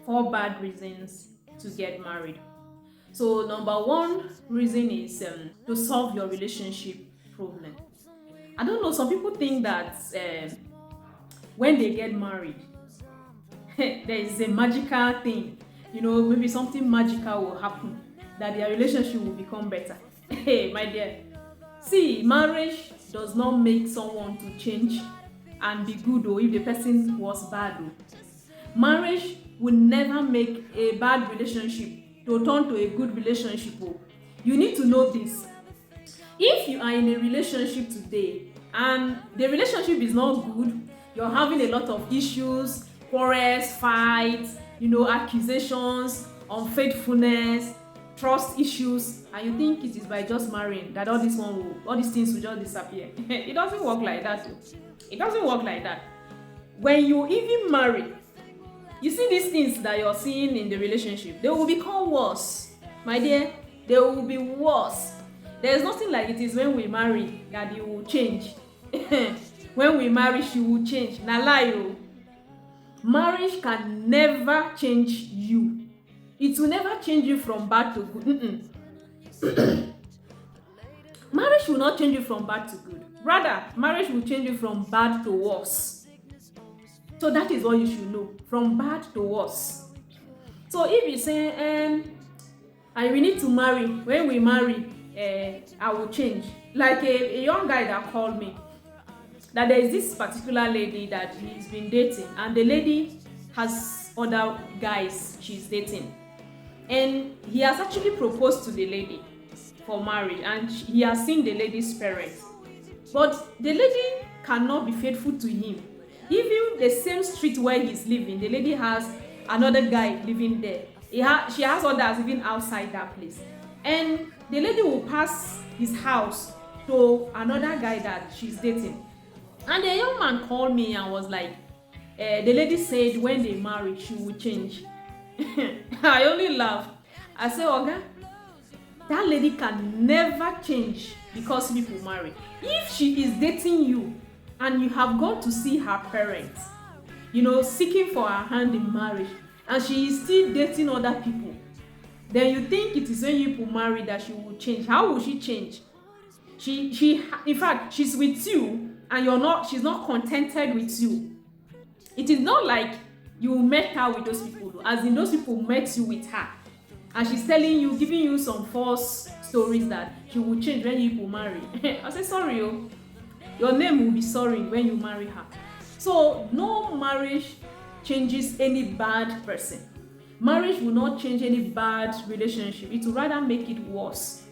4 bad reasons to get married. So number one reason is to solve your relationship problem. I don't know, some people think that when they get married, there is a magical thing, maybe something magical will happen, that their relationship will become better. Hey, my dear, see, marriage does not make someone to change and be good, or if the person was bad. Marriage will never make a bad relationship to turn to a good relationship. You need to know this. If you are in a relationship today and the relationship is not good, you're having a lot of issues, quarrels, fights, accusations, unfaithfulness, trust issues, and you think it is by just marrying that all these things will just disappear. It doesn't work like that. It doesn't work like that. When you even marry, you see these things that you're seeing in the relationship, they will become worse. My dear, they will be worse. There's nothing like it is when we marry that you will change. When we marry, she will change. Na lie o. Marriage can never change you. It will never change you from bad to good. Marriage will not change you from bad to good. Rather, marriage will change you from bad to worse. So that is what you should know. From bad to worse. So if you say, we need to marry, when we marry, I will change. Like a young guy that called me, that there is this particular lady that he's been dating, and the lady has other guys she's dating. And he has actually proposed to the lady for marriage, and he has seen the lady's parents. But the lady cannot be faithful to him. Even the same street where he's living, the lady has another guy living there. She has others living outside that place. And the lady will pass his house to another guy that she's dating. And the young man called me and was like, the lady said when they marry, she will change. I only laughed. I said, Oga, that lady can never change because people marry. If she is dating you and you have gone to see her parents, seeking for her hand in marriage, and she is still dating other people, then you think it is when you people marry that she will change. How will she change? She in fact, she's with you and she's not contented with you. It is not like you met her with those people, as in those people met you with her, and she's telling you, giving you some false stories that she will change when you people marry. I say, sorry, your name will be sorry when you marry her. So no marriage changes any bad person. Marriage will not change any bad relationship. It will rather make it worse.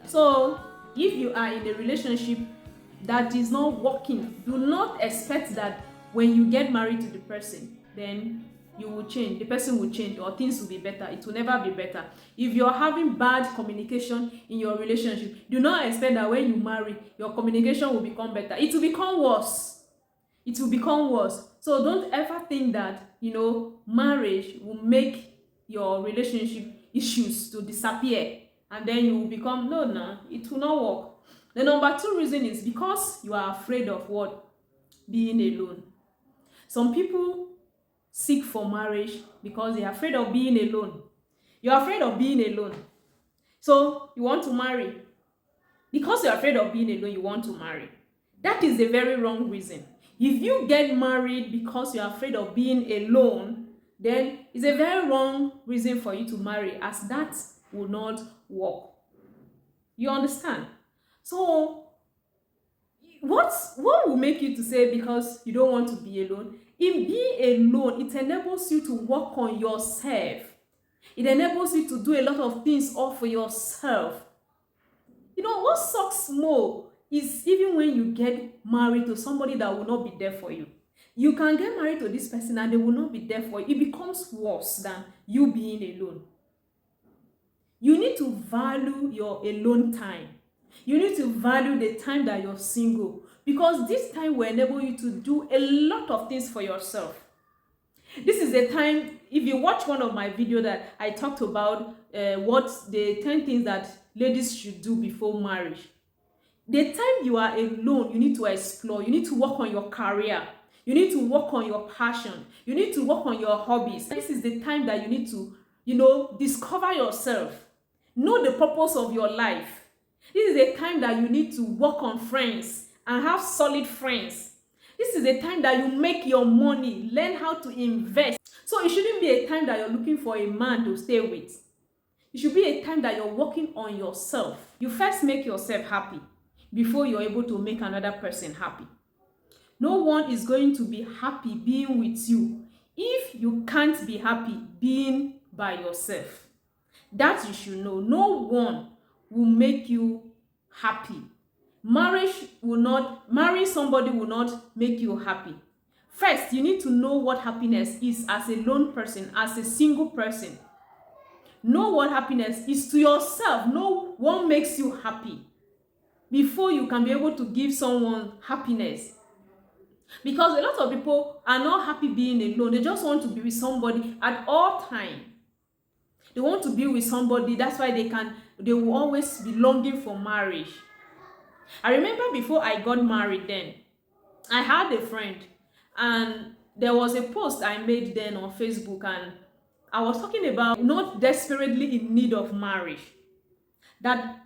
So if you are in a relationship that is not working, do not expect that when you get married to the person, then you will change, the person will change, or things will be better. It will never be better. If you're having bad communication in your relationship, do not expect that when you marry, your communication will become better. It will become worse. It will become worse. So don't ever think that, marriage will make your relationship issues to disappear, and then you will become, no, it will not work. The number 2 reason is because you are afraid of what? Being alone. Some people seek for marriage because they are afraid of being alone. You're afraid of being alone, so you want to marry. Because you're afraid of being alone, you want to marry. That is a very wrong reason. If you get married because you're afraid of being alone, then it's a very wrong reason for you to marry, as that will not work. You understand? So what will make you to say because you don't want to be alone? In being alone, it enables you to work on yourself. It enables you to do a lot of things all for yourself. What sucks more is even when you get married to somebody that will not be there for you. You can get married to this person and they will not be there for you. It becomes worse than you being alone. You need to value your alone time. You need to value the time that you're single, because this time will enable you to do a lot of things for yourself. This is the time, if you watch one of my videos that I talked about what the 10 things that ladies should do before marriage. The time you are alone, you need to explore, you need to work on your career, You need to work on your passion. You need to work on your hobbies. This is the time that you need to, discover yourself. Know the purpose of your life. This is a time that you need to work on friends and have solid friends. This is a time that you make your money, learn how to invest. So it shouldn't be a time that you're looking for a man to stay with. It should be a time that you're working on yourself. You first make yourself happy before you're able to make another person happy. No one is going to be happy being with you if you can't be happy being by yourself. That you should know. No one will make you happy. Marrying somebody will not make you happy. First, you need to know what happiness is as a lone person, as a single person. Know what happiness is to yourself. Know what makes you happy before you can be able to give someone happiness. Because a lot of people are not happy being alone. They just want to be with somebody at all times. They want to be with somebody. That's why they will always be longing for marriage. I remember before I got married then, I had a friend and there was a post I made then on Facebook, and I was talking about not desperately in need of marriage. That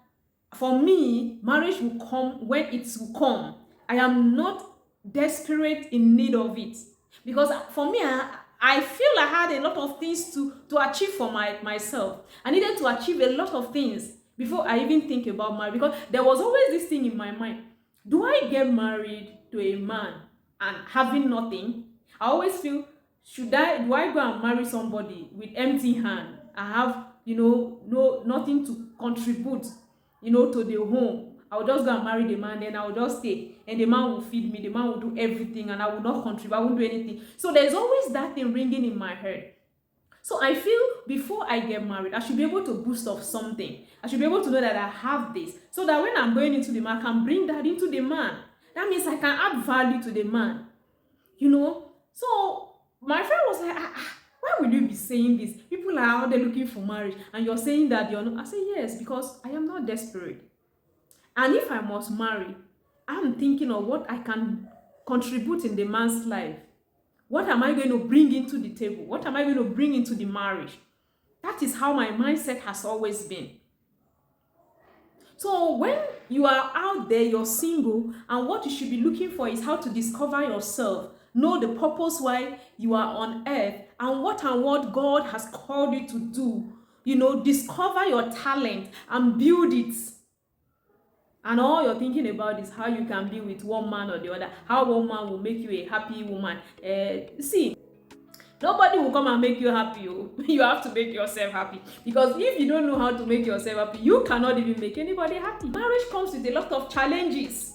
for me, marriage will come when it will come. I am not desperate in need of it. Because for me, I feel I had a lot of things to achieve for myself. I needed to achieve a lot of things before I even think about marriage. Because there was always this thing in my mind. Do I get married to a man and having nothing? I always feel, do I go and marry somebody with empty hand? I have, nothing to contribute, to the home. I will just go and marry the man, then I will just stay. And the man will feed me, the man will do everything, and I will not contribute, I won't do anything. So there's always that thing ringing in my head. So I feel before I get married, I should be able to boost off something. I should be able to know that I have this. So that when I'm going into the man, I can bring that into the man. That means I can add value to the man. So my friend was like, why will you be saying this? People are out there looking for marriage, and you're saying that you're not. I say, yes, because I am not desperate. And if I must marry, I'm thinking of what I can contribute in the man's life. What am I going to bring into the table? What am I going to bring into the marriage? That is how my mindset has always been. So when you are out there, you're single, and what you should be looking for is how to discover yourself, know the purpose why you are on earth, and what God has called you to do. Discover your talent and build it. And all you're thinking about is how you can be with one man or the other, how one man will make you a happy woman. See, nobody will come and make you happy. You have to make yourself happy. Because if you don't know how to make yourself happy, you cannot even make anybody happy. Marriage comes with a lot of challenges.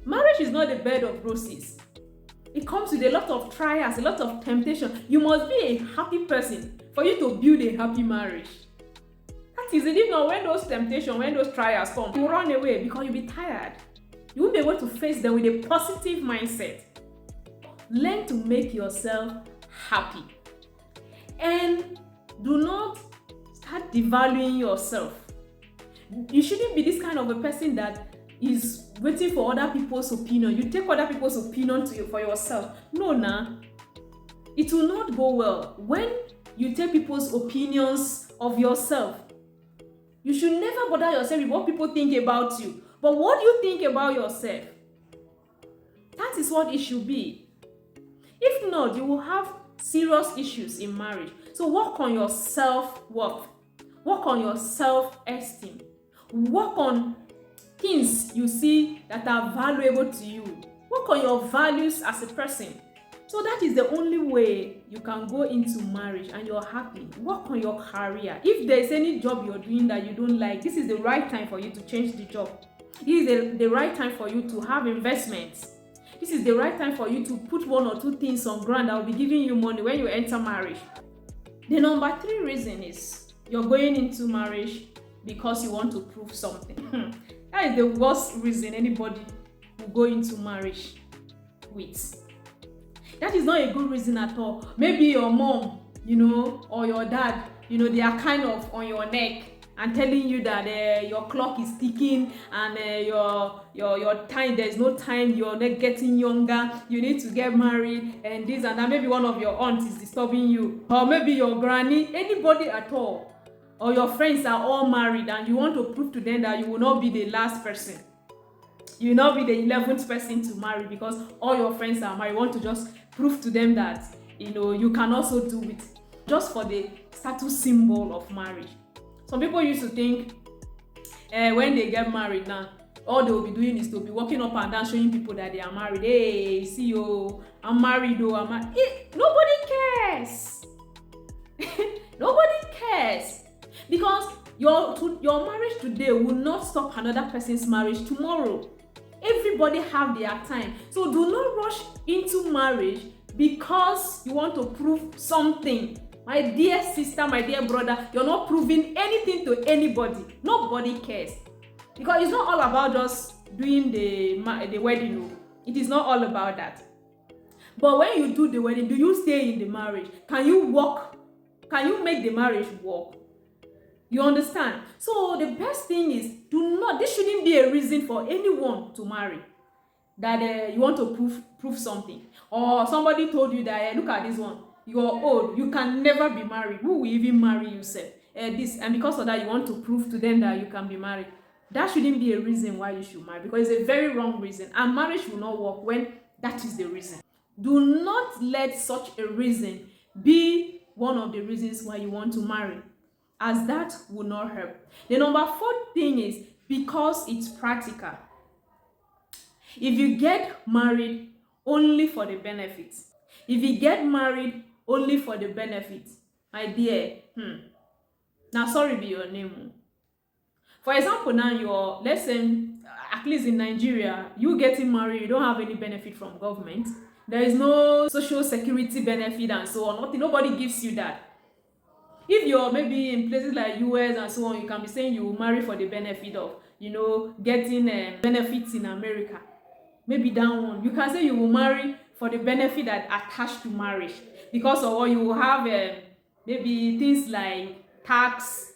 Marriage is not a bed of roses. It comes with a lot of trials, a lot of temptation. You must be a happy person for you to build a happy marriage. Is it? If not, when those temptations, when those trials come, you run away because you'll be tired. You won't be able to face them with a positive mindset. Learn to make yourself happy. And do not start devaluing yourself. You shouldn't be this kind of a person that is waiting for other people's opinion. You take other people's opinion for yourself. No. It will not go well. When you take people's opinions of yourself, you should never bother yourself with what people think about you, but what do you think about yourself? That is what it should be. If not, you will have serious issues in marriage. So work on your self-worth. Work on your self-esteem. Work on things you see that are valuable to you. Work on your values as a person. So that is the only way you can go into marriage and you're happy. Work on your career. If there's any job you're doing that you don't like, this is the right time for you to change the job. This is the right time for you to have investments. This is the right time for you to put one or two things on ground that will be giving you money when you enter marriage. The number 3 reason is you're going into marriage because you want to prove something. That is the worst reason anybody will go into marriage with. That is not a good reason at all. Maybe your mom, or your dad, they are kind of on your neck and telling you that your clock is ticking and your time, there's no time, you're not getting younger, you need to get married and this and that. Maybe one of your aunts is disturbing you, or maybe your granny, anybody at all, or your friends are all married and you want to prove to them that you will not be the last person, you will not be the 11th person to marry because all your friends are married. You want to just prove to them that you can also do it, just for the status symbol of marriage. Some people used to think when they get married now, all they will be doing is to be walking up and down showing people that they are married. Hey, see you, I'm married though, I'm married. Nobody cares. Nobody cares, because your marriage today will not stop another person's marriage tomorrow. Everybody have their time, so do not rush into marriage because you want to prove something. My dear sister, my dear brother, you're not proving anything to anybody. Nobody cares, because it's not all about just doing the wedding. It is not all about that. But when you do the wedding, do you stay in the marriage? Can you work? Can you make the marriage work? You understand? So the best thing is, this shouldn't be a reason for anyone to marry, that you want to prove something, or somebody told you that look at this one, you're old, you can never be married, who will even marry you, sir? And because of that you want to prove to them that you can be married. That shouldn't be a reason why you should marry, because it's a very wrong reason, and marriage will not work when that is the reason. Do not let such a reason be one of the reasons why you want to marry, as that will not help. The number 4 thing is because it's practical. If you get married only for the benefits, if you get married only for the benefits, my dear, now sorry be your name. For example, now let's say, at least in Nigeria, you getting married, you don't have any benefit from government. There is no social security benefit and so on. Nothing, nobody gives you that. If you're maybe in places like US and so on, you can be saying you will marry for the benefit of, getting benefits in America. Maybe that one. You can say you will marry for the benefit that attached to marriage, because of what you will have maybe things like tax,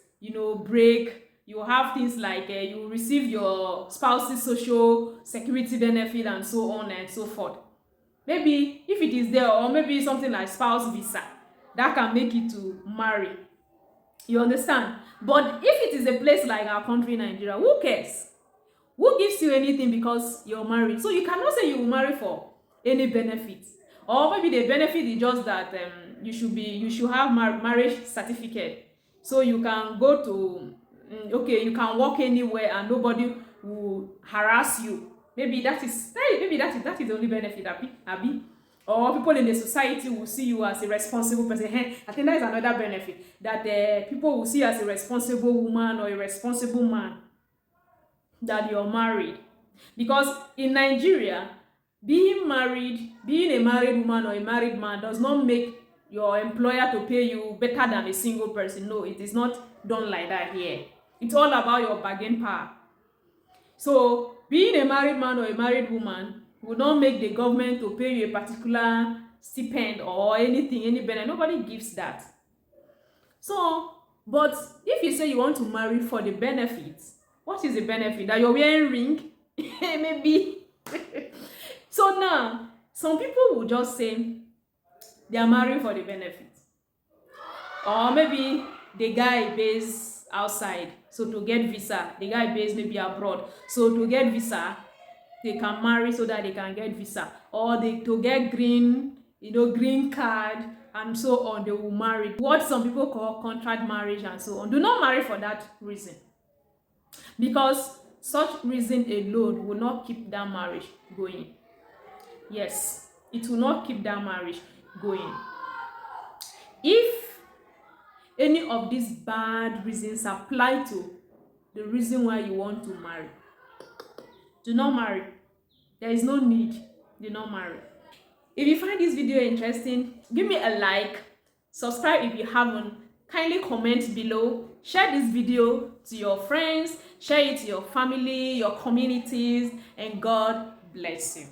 break. You have things like you will receive your spouse's social security benefit and so on and so forth. Maybe if it is there, or maybe something like spouse visa, that can make you to marry. You understand? But if it is a place like our country, Nigeria, who cares? Who gives you anything because you're married? So you cannot say you will marry for any benefits. Or maybe the benefit is just that you should have marriage certificate, so you can go to you can walk anywhere and nobody will harass you. Maybe that is the only benefit, Abi. Or people in the society will see you as a responsible person. I think that is another benefit, that people will see you as a responsible woman or a responsible man, that you're married. Because in Nigeria, being a married woman or a married man does not make your employer to pay you better than a single person. No, it is not done like that here. It's all about your bargain power. So being a married man or a married woman will not make the government to pay you a particular stipend or anything, any benefit. Nobody gives that. So, but if you say you want to marry for the benefits, what is the benefit? That you're wearing ring? Maybe. So now, some people will just say they are marrying for the benefits. Or maybe the guy based outside, so to get visa, the guy based maybe abroad, so to get visa, they can marry so that they can get visa, or to get green card and so on, they will marry. What some people call contract marriage and so on. Do not marry for that reason, because such reason alone will not keep that marriage going. Yes, it will not keep that marriage going. If any of these bad reasons apply to the reason why you want to marry, do not marry. There is no need. Do not marry. If you find this video interesting, give me a like, subscribe if you haven't, kindly comment below, share this video to your friends, share it to your family, your communities, and God bless you.